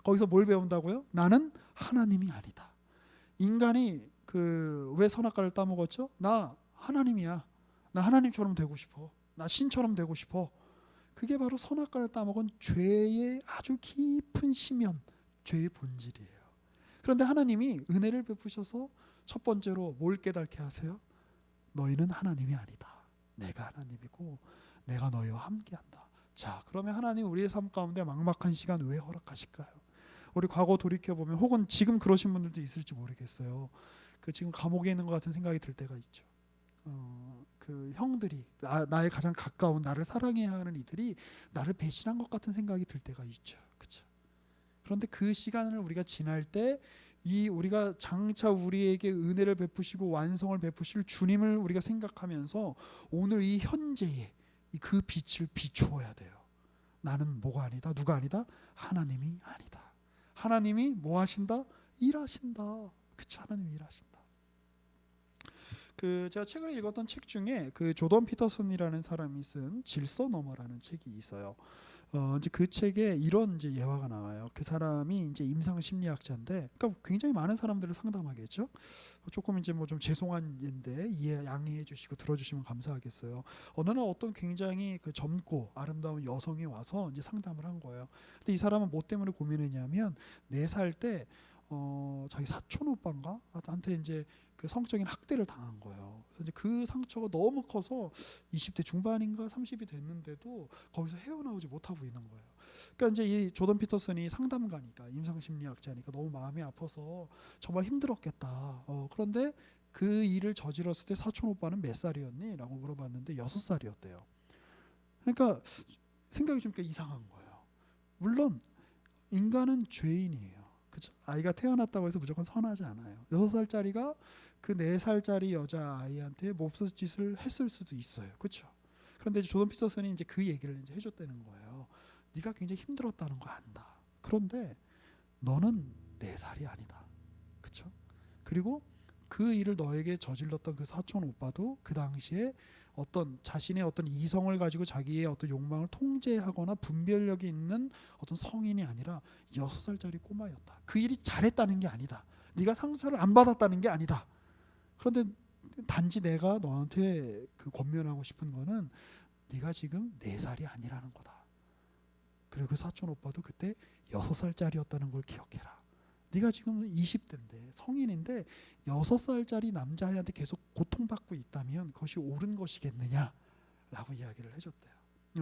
거기서 뭘 배운다고요? 나는 하나님이 아니다. 인간이 왜 선악과를 따먹었죠? 나 하나님이야. 나 하나님처럼 되고 싶어. 나 신처럼 되고 싶어. 그게 바로 선악과를 따먹은 죄의 아주 깊은 심연, 죄의 본질이에요. 그런데 하나님이 은혜를 베푸셔서 첫 번째로 뭘 깨닫게 하세요? 너희는 하나님이 아니다. 내가 하나님이고 내가 너희와 함께한다. 자, 그러면 하나님 우리의 삶 가운데 막막한 시간 왜 허락하실까요? 우리 과거 돌이켜보면, 혹은 지금 그러신 분들도 있을지 모르겠어요. 지금 감옥에 있는 것 같은 생각이 들 때가 있죠. 그 형들이 나의 가장 가까운, 나를 사랑해야 하는 이들이 나를 배신한 것 같은 생각이 들 때가 있죠. 그렇죠? 그런데 그 시간을 우리가 지날 때 우리가 장차 우리에게 은혜를 베푸시고 완성을 베푸실 주님을 우리가 생각하면서 오늘 이 현재에 그 빛을 비추어야 돼요. 나는 뭐가 아니다, 누가 아니다? 하나님이 아니다. 하나님이 뭐 하신다? 일하신다. 그렇죠? 하나님이 일하신다. 제가 최근에 읽었던 책 중에 조던 피터슨이라는 사람이 쓴 질서 너머라는 책이 있어요. 이제 그 책에 이런 이제 예화가 나와요. 그 사람이 이제 임상 심리학자인데, 그러니까 굉장히 많은 사람들을 상담하겠죠. 조금 이제 뭐 좀 죄송한 예인데 양해해 주시고 들어주시면 감사하겠어요. 어느 날 어떤 굉장히 젊고 아름다운 여성이 와서 이제 상담을 한 거예요. 근데 이 사람은 뭐 때문에 고민했냐면, 4살 때 자기 사촌 오빠인가 한테 이제 성적인 학대를 당한 거예요. 그래서 이제 그 상처가 너무 커서 20대 중반인가 30이 됐는데도 거기서 헤어나오지 못하고 있는 거예요. 그러니까 이제 이 조던 피터슨이 상담가니까, 임상심리학자니까 너무 마음이 아파서 정말 힘들었겠다. 그런데 그 일을 저질렀을 때 사촌 오빠는 몇 살이었니? 라고 물어봤는데 6살이었대요. 그러니까 생각이 좀 이상한 거예요. 물론 인간은 죄인이에요. 그렇죠? 아이가 태어났다고 해서 무조건 선하지 않아요. 6살짜리가 그 4살짜리 여자아이한테 몹쓸 짓을 했을 수도 있어요. 그렇죠? 그런데 조던 피터슨이 이제 그 얘기를 이제 해줬다는 거예요. 네가 굉장히 힘들었다는 거 안다. 그런데 너는 4살이 아니다. 그렇죠? 그리고 그 일을 너에게 저질렀던 그 사촌 오빠도 그 당시에 자신의 어떤 이성을 가지고 자기의 어떤 욕망을 통제하거나 분별력이 있는 어떤 성인이 아니라 6살짜리 꼬마였다. 그 일이 잘했다는 게 아니다. 네가 상처를 안 받았다는 게 아니다. 그런데 단지 내가 너한테 권면하고 싶은 거는 네가 지금 4살이 아니라는 거다. 그리고 그 사촌 오빠도 그때 6살짜리였다는 걸 기억해라. 네가 지금 20대인데 성인인데 6살짜리 남자애한테 계속 고통받고 있다면 그것이 옳은 것이겠느냐 라고 이야기를 해줬대요.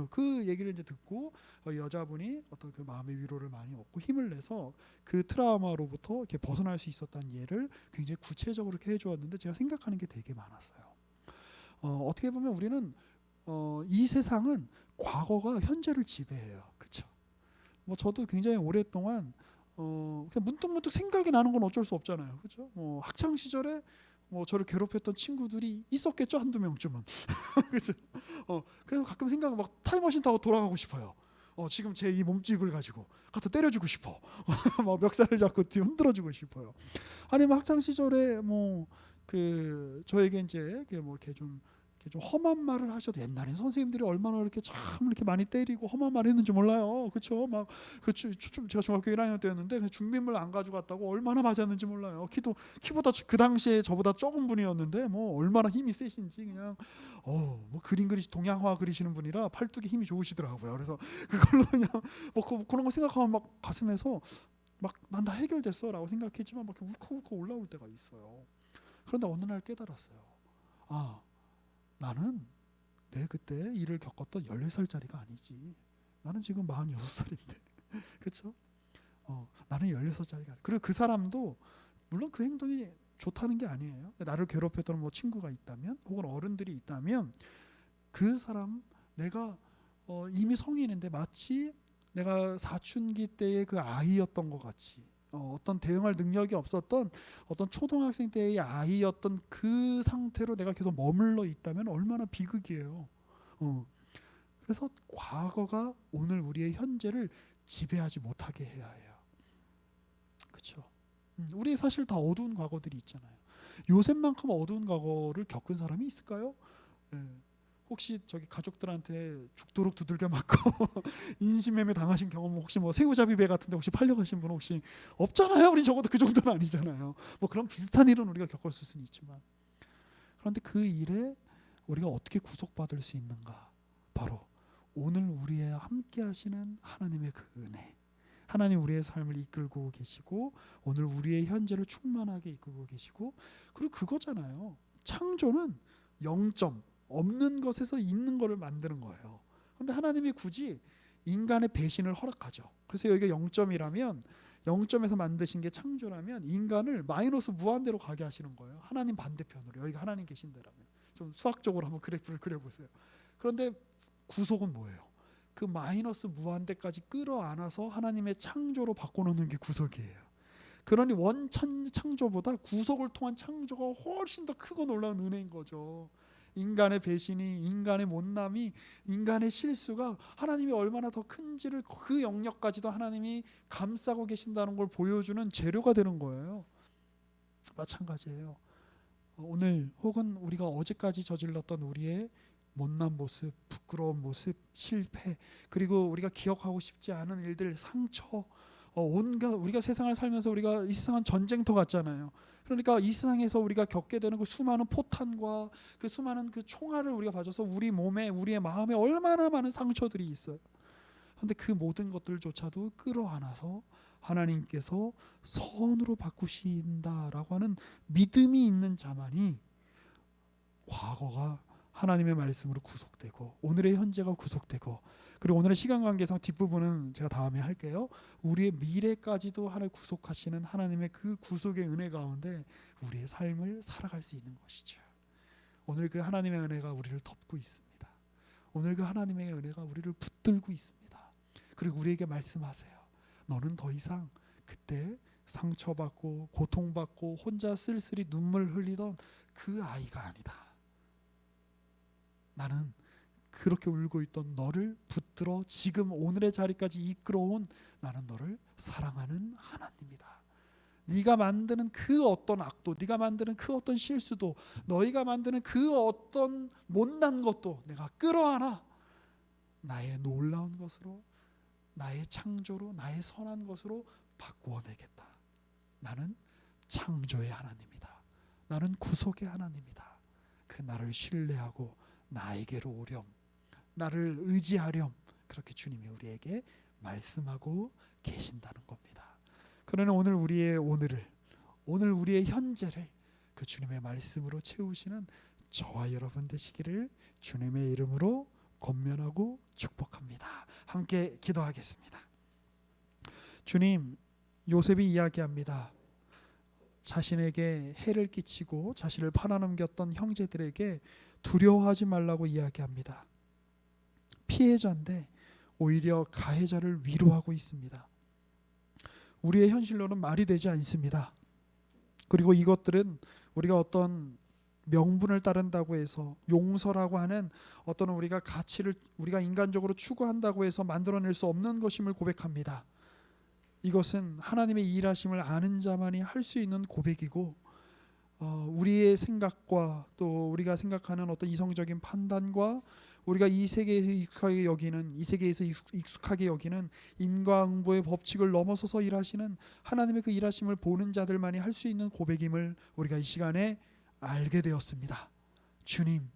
그 얘기를 이제 듣고 여자분이 어떤 그 마음의 위로를 많이 얻고 힘을 내서 그 트라우마로부터 이렇게 벗어날 수 있었다는 예를 굉장히 구체적으로 이렇게 해주었는데 제가 생각하는 게 되게 많았어요. 어떻게 보면 우리는 이 세상은 과거가 현재를 지배해요. 그렇죠? 뭐 저도 굉장히 오랫동안 그냥 문득문득 생각이 나는 건 어쩔 수 없잖아요. 그렇죠? 학창 시절에 뭐 저를 괴롭혔던 친구들이 있었겠죠, 한두 명쯤은. 그렇죠? 그래서 가끔 생각 막 타임머신 타고 돌아가고 싶어요. 지금 제 이 몸집을 가지고 갖다 때려주고 싶어. 막 멱살을 잡고 뒤 흔들어주고 싶어요. 아니면 학창 시절에 뭐 그 저에게 이제 뭐 이렇게 좀 험한 말을 하셔도 옛날엔 선생님들이 얼마나 이렇게 참 이렇게 많이 때리고 험한 말 했는지 몰라요. 그렇죠? 막 제가 중학교 1학년 때였는데 준비물 안 가져갔다고 얼마나 맞았는지 몰라요. 키보다 그 당시에 저보다 적은 분이었는데 뭐 얼마나 힘이 세신지 그냥 뭐 동양화 그리시는 분이라 팔뚝에 힘이 좋으시더라고요. 그래서 그걸로 그냥 뭐 그런 거 생각하면 막 가슴에서 막 난 다 해결됐어라고 생각했지만 막 울컥울컥 올라올 때가 있어요. 그런데 어느 날 깨달았어요. 나는 내 그때 일을 겪었던 14살짜리가 아니지. 나는 지금 46살인데. 그렇죠? 나는 16살짜리가 아니야. 그리고 그 사람도 물론 그 행동이 좋다는 게 아니에요. 나를 괴롭혔던 뭐 친구가 있다면 혹은 어른들이 있다면 그 사람 내가 이미 성인인데 마치 내가 사춘기 때의 그 아이였던 것 같이 어떤 대응할 능력이 없었던 어떤 초등학생 때의 아이였던 그 상태로 내가 계속 머물러 있다면 얼마나 비극이에요. 그래서 과거가 오늘 우리의 현재를 지배하지 못하게 해야 해요. 그렇죠? 우리 사실 다 어두운 과거들이 있잖아요. 요셉만큼 어두운 과거를 겪은 사람이 있을까요? 혹시 저기 가족들한테 죽도록 두들겨 맞고 인신매매 당하신 경험 혹시 뭐 새우잡이배 같은데 혹시 팔려가신 분 혹시 없잖아요. 우리 적어도 그 정도는 아니잖아요. 뭐 그런 비슷한 일은 우리가 겪었을 수는 있지만 그런데 그 일에 우리가 어떻게 구속받을 수 있는가? 바로 오늘 우리의 함께 하시는 하나님의 그 은혜. 하나님 우리의 삶을 이끌고 계시고 오늘 우리의 현재를 충만하게 이끌고 계시고 그리고 그거잖아요. 창조는 0점 없는 것에서 있는 것을 만드는 거예요. 그런데 하나님이 굳이 인간의 배신을 허락하죠. 그래서 여기가 0점이라면 0점에서 만드신 게 창조라면 인간을 마이너스 무한대로 가게 하시는 거예요. 하나님 반대편으로 여기가 하나님 계신 데라면 좀 수학적으로 한번 그래프를 그려보세요. 그런데 구속은 뭐예요? 그 마이너스 무한대까지 끌어안아서 하나님의 창조로 바꿔놓는 게 구속이에요. 그러니 원창조보다 구속을 통한 창조가 훨씬 더 크고 놀라운 은혜인 거죠. 인간의 배신이, 인간의 못남이, 인간의 실수가 하나님이 얼마나 더 큰지를 그 영역까지도 하나님이 감싸고 계신다는 걸 보여주는 재료가 되는 거예요. 마찬가지예요. 오늘 혹은 우리가 어제까지 저질렀던 우리의 못난 모습, 부끄러운 모습, 실패, 그리고 우리가 기억하고 싶지 않은 일들, 상처, 온갖 우리가 세상을 살면서 우리가 이 세상은 전쟁터 같잖아요. 그러니까 이 세상에서 우리가 겪게 되는 그 수많은 포탄과 그 수많은 그 총알을 우리가 봐줘서 우리 몸에 우리의 마음에 얼마나 많은 상처들이 있어요. 그런데 그 모든 것들조차도 끌어안아서 하나님께서 선으로 바꾸신다라고 하는 믿음이 있는 자만이 과거가 하나님의 말씀으로 구속되고 오늘의 현재가 구속되고 그리고 오늘의 시간 관계상 뒷부분은 제가 다음에 할게요. 우리의 미래까지도 하나님 구속하시는 하나님의 그 구속의 은혜 가운데 우리의 삶을 살아갈 수 있는 것이죠. 오늘 그 하나님의 은혜가 우리를 덮고 있습니다. 오늘 그 하나님의 은혜가 우리를 붙들고 있습니다. 그리고 우리에게 말씀하세요. 너는 더 이상 그때 상처받고 고통받고 혼자 쓸쓸히 눈물 흘리던 그 아이가 아니다. 나는 그렇게 울고 있던 너를 붙들어 지금 오늘의 자리까지 이끌어온 나는 너를 사랑하는 하나님이다. 네가 만드는 그 어떤 악도, 네가 만드는 그 어떤 실수도, 너희가 만드는 그 어떤 못난 것도 내가 끌어안아 나의 놀라운 것으로, 나의 창조로, 나의 선한 것으로 바꾸어내겠다. 나는 창조의 하나님이다. 나는 구속의 하나님이다. 그 나를 신뢰하고 나에게로 오렴, 나를 의지하렴. 그렇게 주님이 우리에게 말씀하고 계신다는 겁니다. 그러나 오늘 우리의 오늘 우리의 현재를 그 주님의 말씀으로 채우시는 저와 여러분 되시기를 주님의 이름으로 권면하고 축복합니다. 함께 기도하겠습니다. 주님, 요셉이 이야기합니다. 자신에게 해를 끼치고 자신을 팔아넘겼던 형제들에게 두려워하지 말라고 이야기합니다. 피해자인데 오히려 가해자를 위로하고 있습니다. 우리의 현실로는 말이 되지 않습니다. 그리고 이것들은 우리가 어떤 명분을 따른다고 해서 용서라고 하는 어떤 우리가 가치를 우리가 인간적으로 추구한다고 해서 만들어낼 수 없는 것임을 고백합니다. 이것은 하나님의 일하심을 아는 자만이 할 수 있는 고백이고 우리의 생각과 또 우리가 생각하는 어떤 이성적인 판단과 우리가 이 세계에서 익숙하게 여기는 인과응보의 법칙을 넘어서서 일하시는 하나님의 그 일하심을 보는 자들만이 할 수 있는 고백임을 우리가 이 시간에 알게 되었습니다. 주님,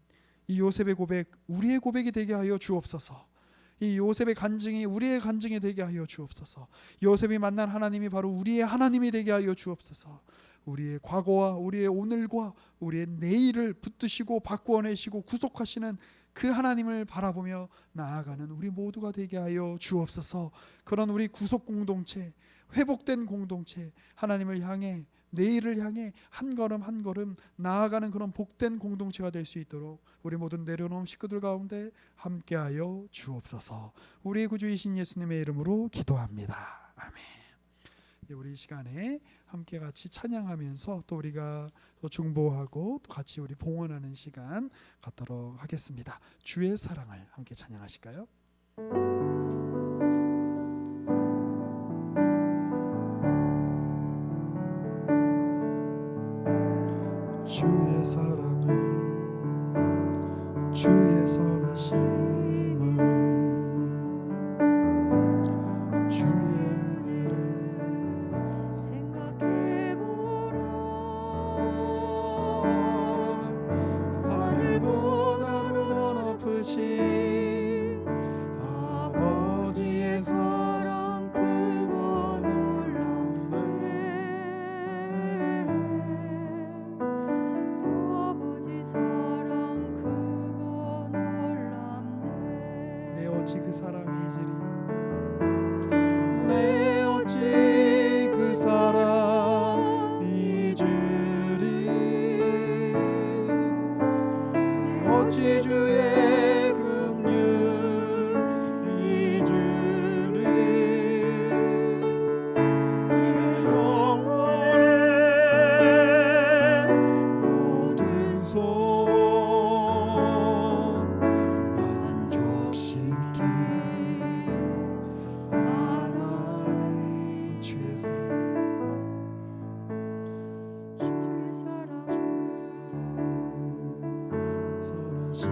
이 요셉의 고백 우리의 고백이 되게 하여 주옵소서. 이 요셉의 간증이 우리의 간증이 되게 하여 주옵소서. 요셉이 만난 하나님이 바로 우리의 하나님이 되게 하여 주옵소서. 우리의 과거와 우리의 오늘과 우리의 내일을 붙드시고 바꾸어내시고 구속하시는 그 하나님을 바라보며 나아가는 우리 모두가 되게 하여 주옵소서. 그런 우리 구속 공동체, 회복된 공동체, 하나님을 향해 내일을 향해 한 걸음 한 걸음 나아가는 그런 복된 공동체가 될 수 있도록 우리 모든 내려놓은 식구들 가운데 함께하여 주옵소서. 우리의 구주이신 예수님의 이름으로 기도합니다. 아멘. 우리 이 시간에 함께 같이 찬양하면서 또 우리가 또 중보하고 또 같이 우리 봉헌하는 시간 갖도록 하겠습니다. 주의 사랑을 함께 찬양하실까요? 주의 사랑을 주의 선하심을 주의 은혜를 생각해보라. 하늘보다도 더 높으신 아버지의 사랑 크고 놀랍네. 내 어찌 그 사랑이 이지리 내 어찌 그 사랑 잊으리 내 어찌 주의 긍휼 잊으리 내 영혼의 모든 소원 만족시키 하나님. 주의 사랑 주의 사랑 주의 사랑을 선하심을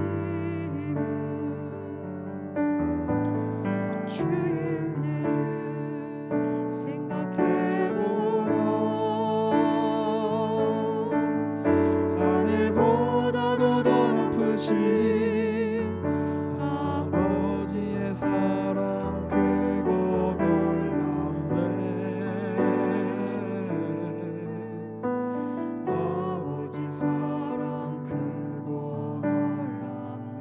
주의 은혜를 생각해보라. 하늘보다도 더 높으신 아버지의 사랑 크고 놀랍네. 아버지 사랑 크고 놀랍네.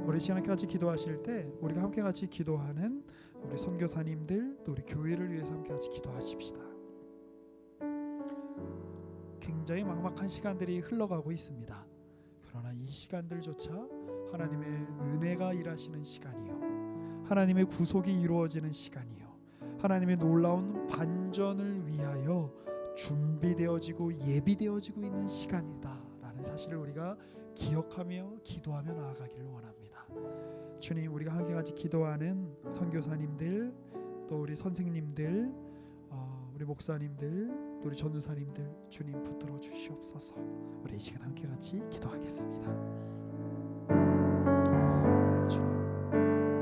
우리 시간에 같이 기도하실 때 우리가 함께 같이 기도하는 우리 선교사님들 또 우리 교회를 위해서 함께 같이 기도하십시다. 굉장히 막막한 시간들이 흘러가고 있습니다. 그러나 이 시간들조차 하나님의 은혜가 일하시는 시간이요, 하나님의 구속이 이루어지는 시간이요, 하나님의 놀라운 반전을 위하여 준비되어지고 예비되어지고 있는 시간이다라는 사실을 우리가 기억하며 기도하며 나아가기를 원합니다. 주님, 우리가 함께 같이 기도하는 선교사님들 또 우리 선생님들 우리 목사님들 또 우리 전도사님들 주님 붙들어 주시옵소서. 우리 이 시간 함께 같이 기도하겠습니다. 주님,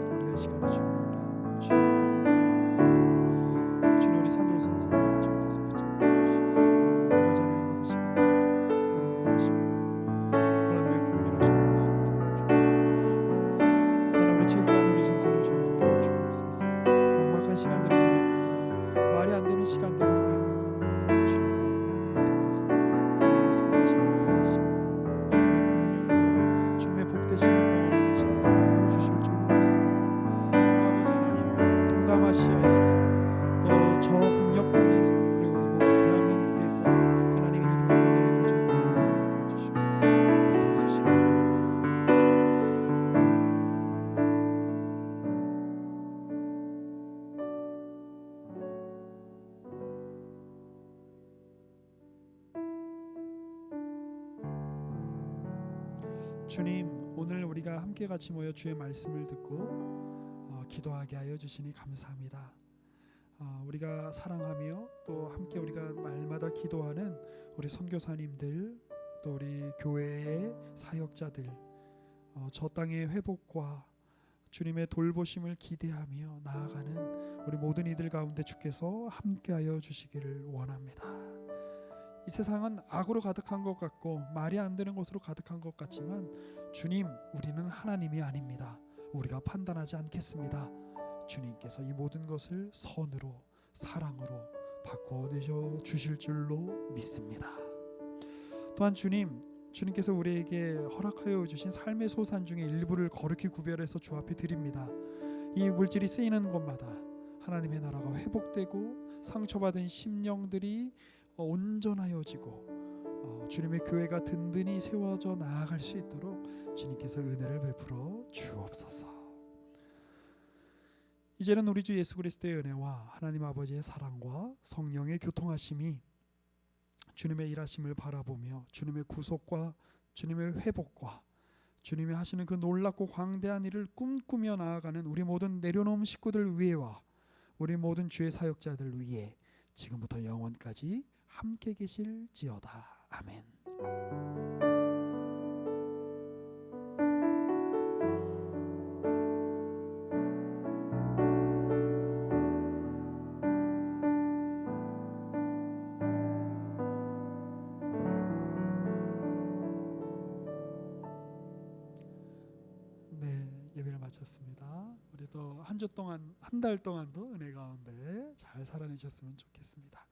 우리 이 시간에 주님을 위하여 주님 우리 산돌 선생님 주님께서 붙잡아 주시옵소서. 아버지 하나님 모든 시간 하나님 하십니까? 하나님의 긍휼하심을 주님 붙들어 주시옵소서. 하나님 우리 최고한 우리 전사님 주님 붙들어 주님, 오늘 우리가 함께 같이 모여 주의 말씀을 듣고 기도하게 하여 주시니 감사합니다. 우리가 사랑하며 또 함께 우리가 말마다 기도하는 우리 선교사님들, 또 우리 교회의 사역자들, 저 땅의 회복과 주님의 돌보심을 기대하며 나아가는 우리 모든 이들 가운데 주께서 함께하여 주시기를 원합니다. 이 세상은 악으로 가득한 것 같고 말이 안 되는 것으로 가득한 것 같지만 주님, 우리는 하나님이 아닙니다. 우리가 판단하지 않겠습니다. 주님께서 이 모든 것을 선으로, 사랑으로 바꿔내셔 주실 줄로 믿습니다. 또한 주님께서 우리에게 허락하여 주신 삶의 소산 중에 일부를 거룩히 구별해서 주 앞에 드립니다. 이 물질이 쓰이는 곳마다 하나님의 나라가 회복되고 상처받은 심령들이 온전하여지고 주님의 교회가 든든히 세워져 나아갈 수 있도록 주님께서 은혜를 베풀어 주옵소서. 이제는 우리 주 예수 그리스도의 은혜와 하나님 아버지의 사랑과 성령의 교통하심이 주님의 일하심을 바라보며 주님의 구속과 주님의 회복과 주님이 하시는 그 놀랍고 광대한 일을 꿈꾸며 나아가는 우리 모든 내려놓은 식구들 위에와 우리 모든 주의 사역자들 위에 지금부터 영원까지 함께 계실지어다. 아멘. 네, 예배를 마쳤습니다. 우리도 한 주 동안, 한 달 동안도 은혜 가운데 잘 살아내셨으면 좋겠습니다.